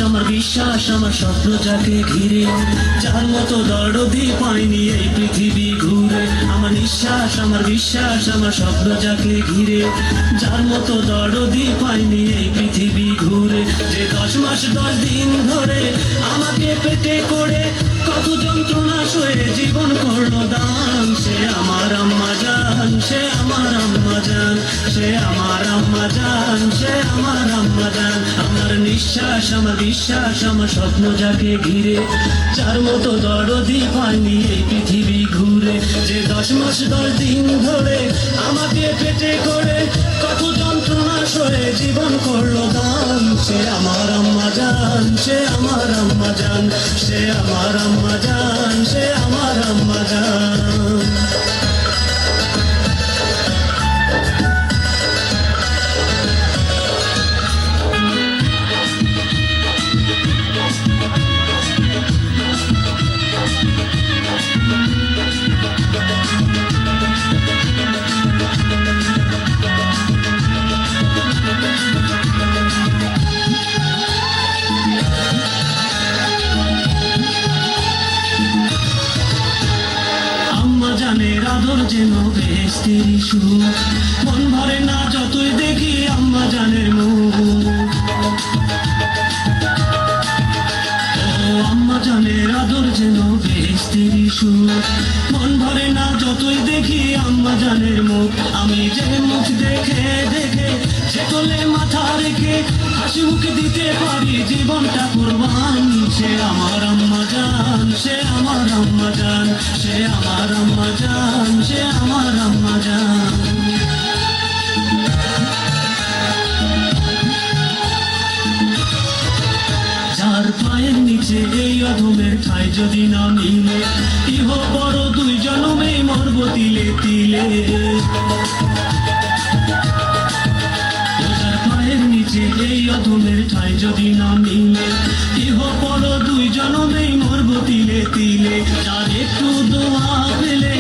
আমার বিশ্বাস আমার স্বপ্ন যাকে ঘিরে, যার মতো দরদি পাইনি এই পৃথিবী ঘুরে। আমার নিঃশ্বাস আমার বিশ্বাস আমার স্বপ্ন যাকে ঘিরে, যার মতো দরদি পাইনি এই পৃথিবী ঘুরে। যে 10 মাস 10 দিন ধরে আমাকে পেটে করে কত যন্ত্রণা সয়ে জীবন করলো দান, সে আমার আম্মা জান, সে আমার আম্মা জান, সে আমার আম্মা জান, সে আমার আম্মা জান। আমার নিঃশ্বাস আমার বিশ্বাস আমার স্বপ্ন যাকে ঘিরে, যার মতো দরদি পাইনি এই পৃথিবী ঘুরে। যে 10 মাস 10 দিন ধরে আমাকে পেটে করে কত যন্ত্রণা সয়ে জীবন করলো দান, সে আমার আম্মা জান, সে আমার আম্মা জান, সে আমার আম্মা জান, সে আমার আম্মা জান। জানের আদর যেন বেহেশতের সুখ, মন ভরে না যতই দেখি আম্মা জানের মুখ। ও আম্মা জানের আদর যেন বেহেশতের সুখ, মন ভরে না যতই দেখি আম্মা জানের মুখ। আমি যে মুখ দেখে দেখে সে কোলে মাথা রেখে হাসি মুখে দিতে পারি জীবনটা কুরবান, সে আমার আম্মা জান, সে আমার আম্মা জান, সে আমার আম্মা জান, সে আমার আম্মা জান। যার পায়ের নিচে এই অধমের ঠাই যদি না মিলে, ইহ বড় 2 জনমে মরব তিলে তিলে। যার পায়ের নিচে এই অধমের ঠাই যদি না মিলে, ইহ বড় 2 জনমেই মরব তিলে তিলে। যার একটু দোয়া পেলে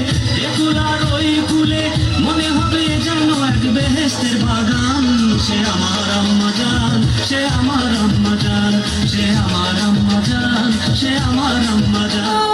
একুলার ওই কুলে মনে হবে যেন এক বেহেশতের বাগান, সে আমার আম্মা জান, সে আমার আম্মা জান, সে আমার আম্মা জান, সে আমার আম্মা জান।